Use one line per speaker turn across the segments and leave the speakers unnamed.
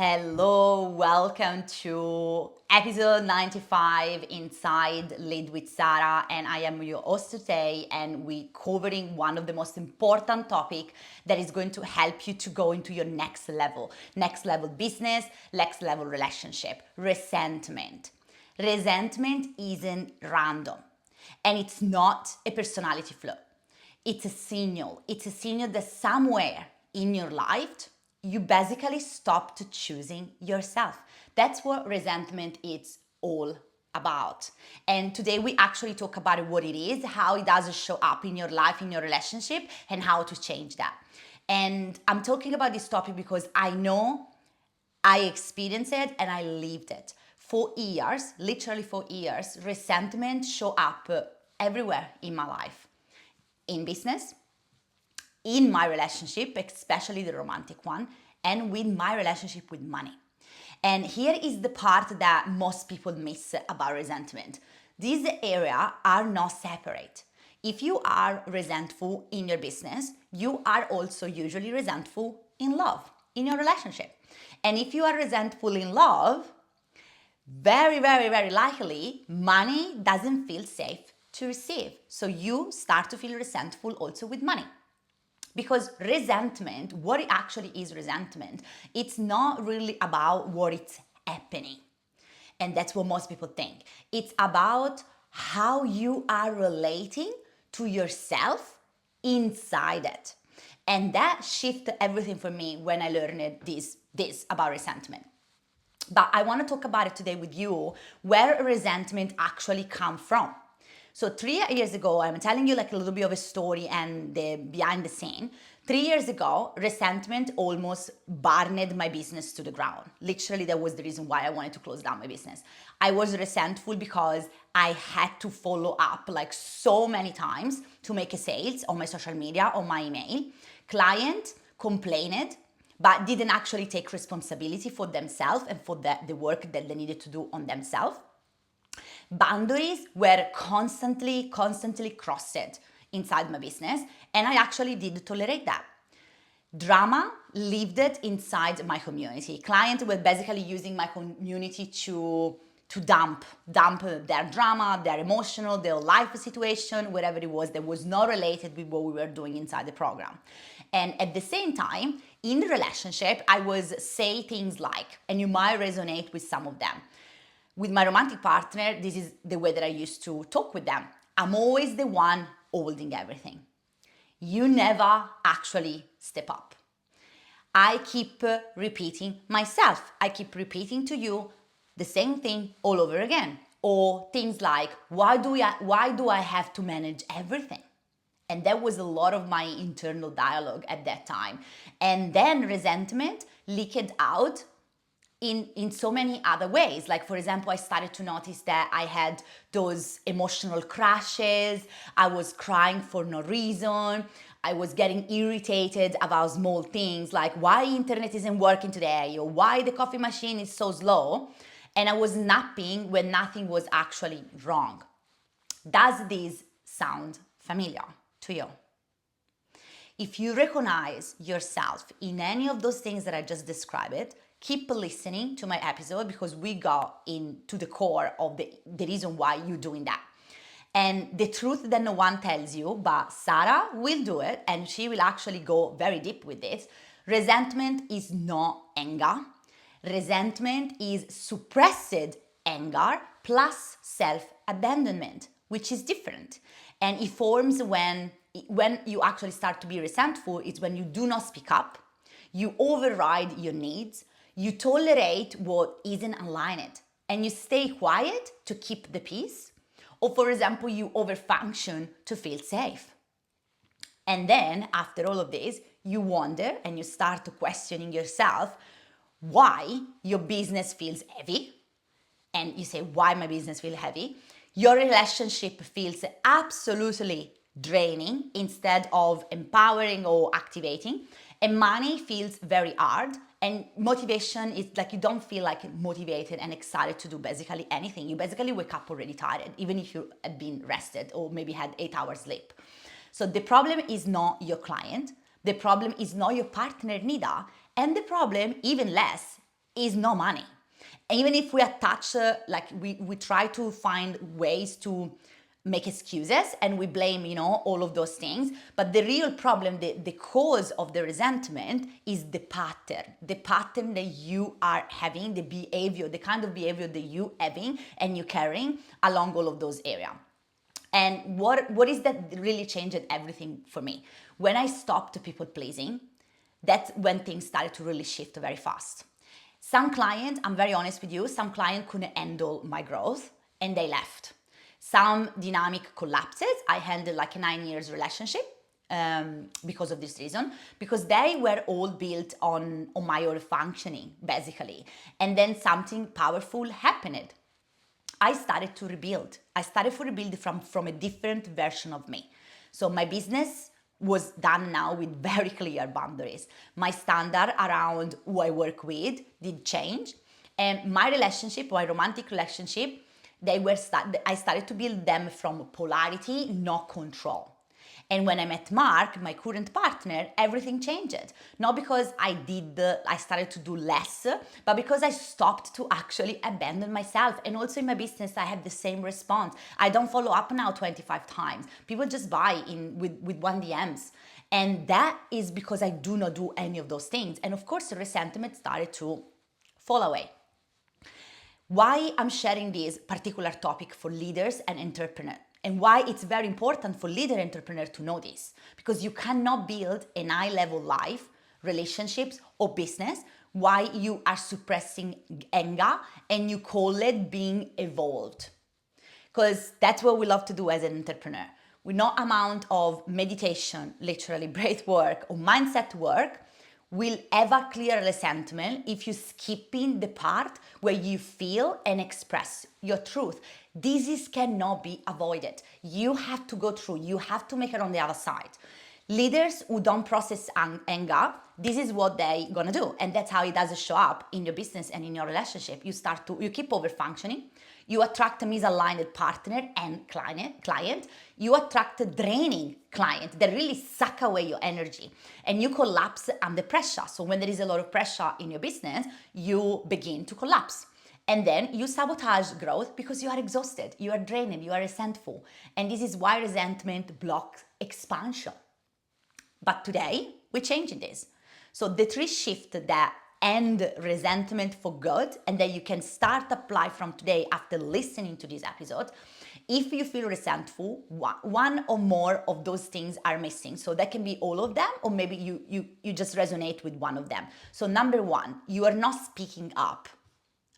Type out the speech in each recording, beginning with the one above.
Hello, welcome to episode 95 inside Lead with Sarah, and I am your host today, and we're covering one of the most important topic that is going to help you to go into your next level business, next level relationship, resentment. Resentment isn't random, and it's not a personality flaw. It's a signal. It's a signal that somewhere in your life you basically stopped choosing yourself. That's what resentment is all about. And today we actually talk about what it is, how it does show up in your life, in your relationship, and how to change that. And I'm talking about this topic because I know I experienced it and I lived it. For years, literally for years, resentment show up everywhere in my life. In business, in my relationship, especially the romantic one, and with my relationship with money. And here is the part that most people miss about resentment. These areas are not separate. If you are resentful in your business, you are also usually resentful in love, in your relationship. And if you are resentful in love, very, very, very likely money doesn't feel safe to receive. So you start to feel resentful also with money. Because resentment, what it actually is resentment, it's not really about what it's happening. And that's what most people think. It's about how you are relating to yourself inside it. And that shifted everything for me when I learned this about resentment. But I want to talk about it today with you, where resentment actually comes from. So 3 years ago, I'm telling you like a little bit of a story and the behind the scene. 3 years ago, resentment almost burned my business to the ground. Literally, that was the reason why I wanted to close down my business. I was resentful because I had to follow up like so many times to make a sales on my social media, on my email. Client complained, but didn't actually take responsibility for themselves and for the work that they needed to do on themselves. Boundaries were constantly crossed inside my business, and I actually did tolerate that. Drama lived it inside my community. Clients were basically using my community to dump their drama, their emotional, their life situation, whatever it was that was not related with what we were doing inside the program. And at the same time, in the relationship, I was say things like, and you might resonate with some of them. With my romantic partner, this is the way that I used to talk with them. I'm always the one holding everything. You never actually step up. I keep repeating myself. I keep repeating to you the same thing all over again. Or things like, why do I have to manage everything? And that was a lot of my internal dialogue at that time. And then resentment leaked out in so many other ways. Like, for example, I started to notice that I had those emotional crashes. I was crying for no reason. I was getting irritated about small things like why internet isn't working today or why the coffee machine is so slow. And I was napping when nothing was actually wrong. Does this sound familiar to you? If you recognize yourself in any of those things that I just described, keep listening to my episode because we got into the core of the reason why you're doing that. And the truth that no one tells you, but Sarah will do it and she will actually go very deep with this. Resentment is not anger. Resentment is suppressed anger plus self-abandonment, which is different. And it forms when you actually start to be resentful. It's when you do not speak up, you override your needs, you tolerate what isn't aligned, and you stay quiet to keep the peace. Or for example, you overfunction to feel safe. And then after all of this, you wonder and you start questioning yourself why your business feels heavy. And you say, why my business feels heavy? Your relationship feels absolutely draining instead of empowering or activating. And money feels very hard. And motivation is like you don't feel like motivated and excited to do basically anything. You basically wake up already tired, even if you have been rested or maybe had 8 hours sleep. So the problem is not your client. The problem is not your partner neither. And the problem, even less, is no money. Even if we attach, we try to find ways to make excuses and we blame, all of those things. But the real problem, the cause of the resentment is the pattern that you are having, the behavior, the kind of behavior that you having and you carrying along all of those areas. And what is that really changed everything for me? When I stopped people pleasing, that's when things started to really shift very fast. Some clients, I'm very honest with you, some clients couldn't handle my growth and they left. Some dynamic collapses. I handled like a 9 years relationship because of this reason, because they were all built on my own functioning, basically. And then something powerful happened. I started to rebuild. I started to rebuild from a different version of me. So my business was done now with very clear boundaries. My standard around who I work with did change. And my relationship, my romantic relationship, I started to build them from polarity, not control. And when I met Mark, my current partner, everything changed. Not because I started to do less, but because I stopped to actually abandon myself. And also in my business, I have the same response. I don't follow up now 25 times. People just buy with one DMs. And that is because I do not do any of those things. And of course, the resentment started to fall away. Why I'm sharing this particular topic for leaders and entrepreneurs, and why it's very important for leader entrepreneur to know this, because you cannot build an high-level life, relationships, or business while you are suppressing anger and you call it being evolved. Because that's what we love to do as an entrepreneur. With no amount of meditation, literally breath work or mindset work, will ever clear resentment if you skipping the part where you feel and express your truth. This cannot be avoided. You have to go through, you have to make it on the other side. Leaders who don't process anger, this is what they're gonna do. And that's how it does show up in your business and in your relationship. You keep over functioning. You attract a misaligned partner and client. You attract a draining client that really suck away your energy. And you collapse under pressure. So when there is a lot of pressure in your business, you begin to collapse. And then you sabotage growth because you are exhausted, you are drained, you are resentful. And this is why resentment blocks expansion. But today, we're changing this. So the three shifts that end resentment for good and that you can start apply from today after listening to this episode. If you feel resentful, one or more of those things are missing. So that can be all of them, or maybe you just resonate with one of them. So number one, you are not speaking up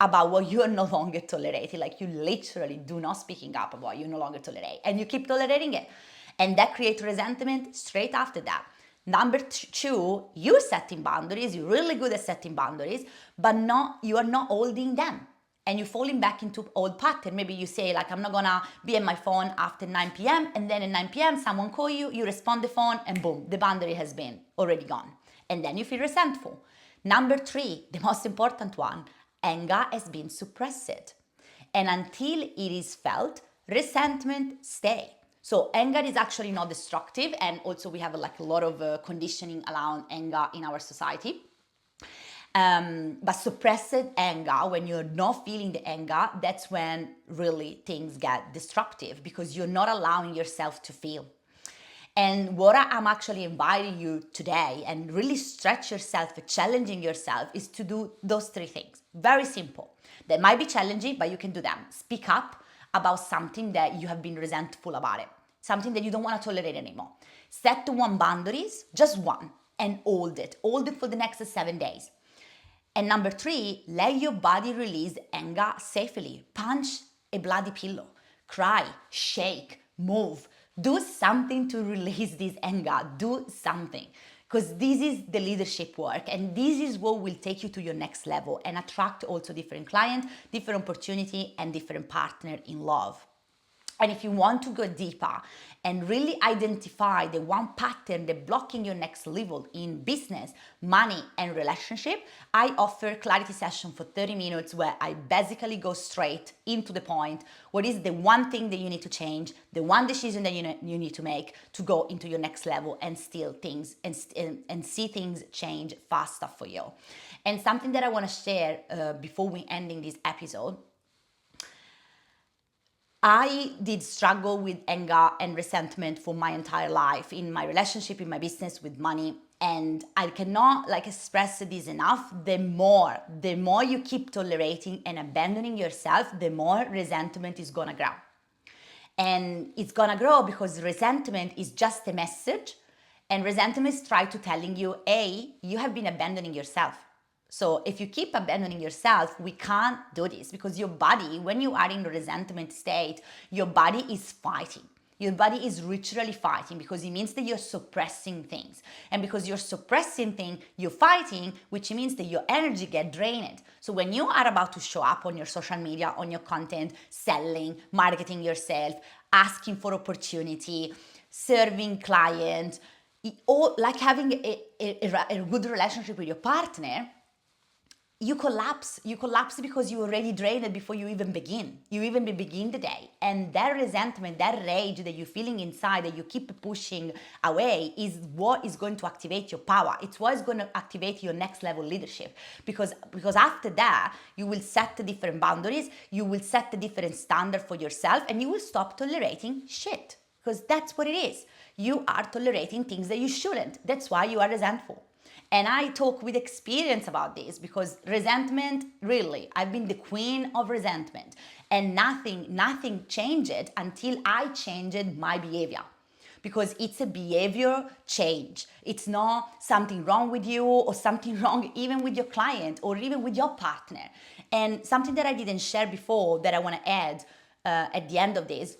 about what you are no longer tolerating. Like you literally do not speaking up about what you no longer tolerate, and you keep tolerating it. And that creates resentment straight after that. Number two, you're setting boundaries, you're really good at setting boundaries, but you are not holding them. And you're falling back into old pattern. Maybe you say like, I'm not gonna be on my phone after 9 p.m. And then at 9 p.m. someone call you, you respond the phone and boom, the boundary has been already gone. And then you feel resentful. Number three, the most important one, anger has been suppressed. And until it is felt, resentment stays. So anger is actually not destructive, and also we have a lot of conditioning around anger in our society. But suppressed anger, when you're not feeling the anger, that's when really things get destructive because you're not allowing yourself to feel. And what I'm actually inviting you today and really stretch yourself, challenging yourself, is to do those three things. Very simple. They might be challenging, but you can do them. Speak up about something that you have been resentful about it, something that you don't want to tolerate anymore. Set one boundaries, just one, and hold it. Hold it for the next 7 days. And number three, let your body release anger safely. Punch a bloody pillow, cry, shake, move. Do something to release this anger. Do something. Because this is the leadership work, and this is what will take you to your next level and attract also different clients, different opportunity, and different partner in love. And if you want to go deeper and really identify the one pattern that's blocking your next level in business, money, and relationship, I offer clarity session for 30 minutes where I basically go straight into the point. What is the one thing that you need to change, the one decision that you need to make to go into your next level and steal things and see things change faster for you. And something that I want to share before we ending this episode, I did struggle with anger and resentment for my entire life in my relationship, in my business, with money. And I cannot express this enough. The more you keep tolerating and abandoning yourself, the more resentment is gonna grow. And it's gonna grow because resentment is just a message. And resentment is trying to telling you, hey, you have been abandoning yourself. So if you keep abandoning yourself, we can't do this because your body, when you are in a resentment state, your body is fighting. Your body is literally fighting because it means that you're suppressing things. And because you're suppressing things, you're fighting, which means that your energy gets drained. So when you are about to show up on your social media, on your content, selling, marketing yourself, asking for opportunity, serving clients, or like having a good relationship with your partner, you collapse because you already drained it before you even begin the day. And that resentment, that rage that you're feeling inside, that you keep pushing away, is what is going to activate your power. It's what is going to activate your next level leadership, because after that you will set the different boundaries, you will set the different standard for yourself, and you will stop tolerating shit, because that's what it is. You are tolerating things that you shouldn't. That's why you are resentful. And I talk with experience about this because resentment, really, I've been the queen of resentment, and nothing changed until I changed my behavior. Because it's a behavior change. It's not something wrong with you or something wrong even with your client or even with your partner. And something that I didn't share before that I want to add at the end of this,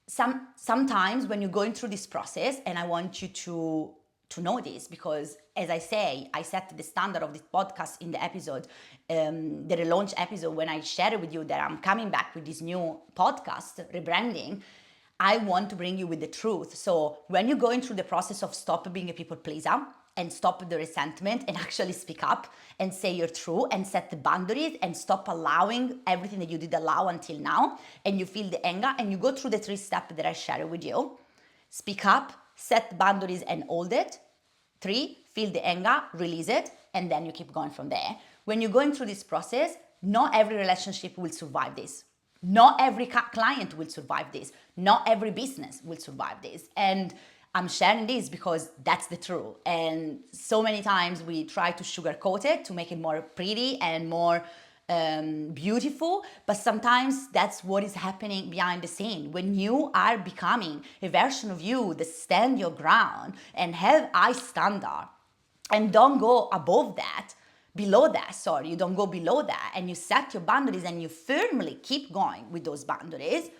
sometimes when you're going through this process, and I want you to know this, because as I say, I set the standard of this podcast in the episode, the relaunch episode, when I share with you that I'm coming back with this new podcast, rebranding. I want to bring you with the truth. So when you're going through the process of stop being a people pleaser and stop the resentment and actually speak up and say your truth and set the boundaries and stop allowing everything that you did allow until now, and you feel the anger and you go through the 3 steps that I share with you: speak up, set boundaries and hold it. 3, feel the anger, release it, and then you keep going from there. When you're going through this process, not every relationship will survive this. Not every client will survive this. Not every business will survive this. And I'm sharing this because that's the truth. And so many times we try to sugarcoat it to make it more pretty and more beautiful, but sometimes that's what is happening behind the scene. When you are becoming a version of you that stand your ground and have high standard and don't go above that, below that, sorry, you don't go below that, and you set your boundaries and you firmly keep going with those boundaries,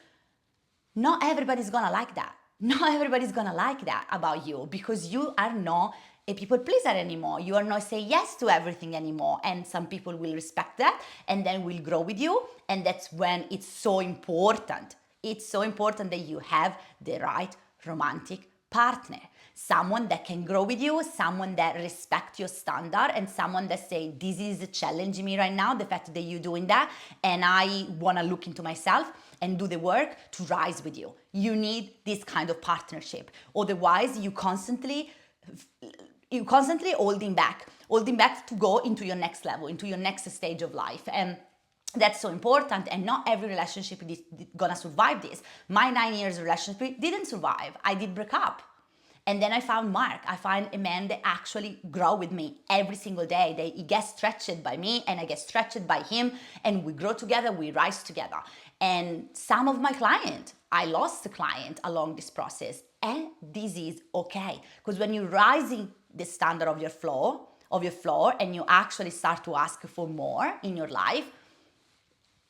not everybody's gonna like that. Not everybody's gonna like that about you, because you are not a people pleaser anymore. You are not saying yes to everything anymore. And some people will respect that and then will grow with you. And that's when it's so important. It's so important that you have the right romantic partner. Someone that can grow with you, someone that respects your standard, and someone that say, this is challenging me right now, the fact that you're doing that, and I want to look into myself and do the work to rise with you. You need this kind of partnership. Otherwise, you constantly holding back to go into your next level, into your next stage of life. And that's so important, and not every relationship is gonna survive this. My 9 years relationship didn't survive. I did break up. And then I found Mark. I find a man that actually grow with me every single day. He gets stretched by me and I get stretched by him, and we grow together, we rise together. And some of my clients, I lost a client along this process, and this is okay. Because when you're rising the standard of your floor, and you actually start to ask for more in your life,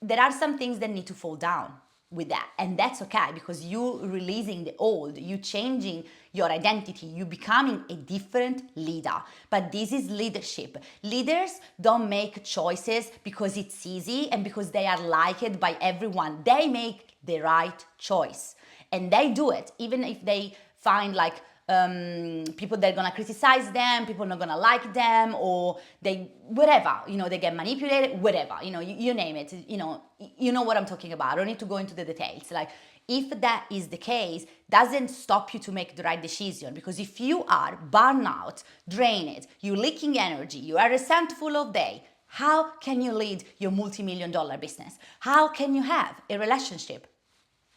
there are some things that need to fall down. with that, and that's okay, because you releasing the old, you changing your identity, you becoming a different leader. But this is leadership. Leaders don't make choices because it's easy and because they are liked by everyone. They make the right choice, and they do it even if they find like people that are gonna criticize them, people not gonna like them, or they whatever, they get manipulated, whatever, you name it, you know what I'm talking about. I don't need to go into the details. Like, if that is the case, doesn't stop you to make the right decision, because if you are burnout, drained, you're leaking energy, you are resentful all day, how can you lead your multi-million-dollar business? How can you have a relationship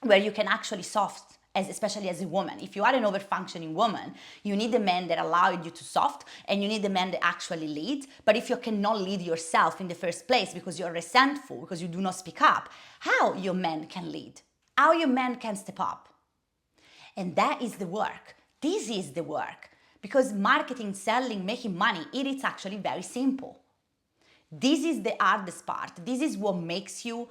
where you can actually soft, especially as a woman? If you are an over-functioning woman, you need a man that allows you to soft, and you need a man that actually lead. But if you cannot lead yourself in the first place because you're resentful, because you do not speak up, how your man can lead? How your man can step up? And that is the work. This is the work. Because marketing, selling, making money, it is actually very simple. This is the hardest part. This is what makes you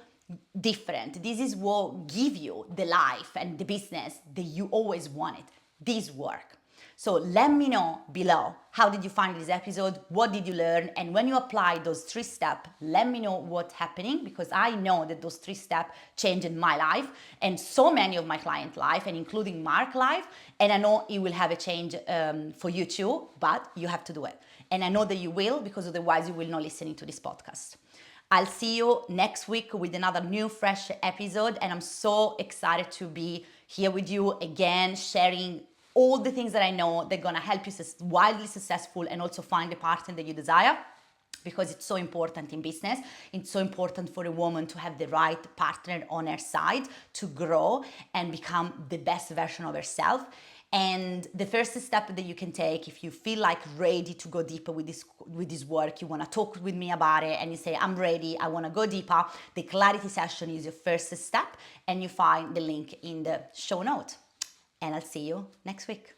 different. This is what gives you the life and the business that you always wanted. This work. So let me know below, how did you find this episode? What did you learn? And when you apply those 3 steps, let me know what's happening, because I know that those 3 steps changed my life and so many of my client life, and including Mark's life. And I know it will have a change for you too, but you have to do it. And I know that you will, because otherwise you will not listen to this podcast. I'll see you next week with another new fresh episode, and I'm so excited to be here with you again, sharing all the things that I know that are gonna help you wildly successful and also find the partner that you desire, because it's so important in business. It's so important for a woman to have the right partner on her side to grow and become the best version of herself. And the first step that you can take, if you feel like ready to go deeper with this work, you want to talk with me about it, and you say, I'm ready, I want to go deeper, the clarity session is your first step, and you find the link in the show note. And I'll see you next week.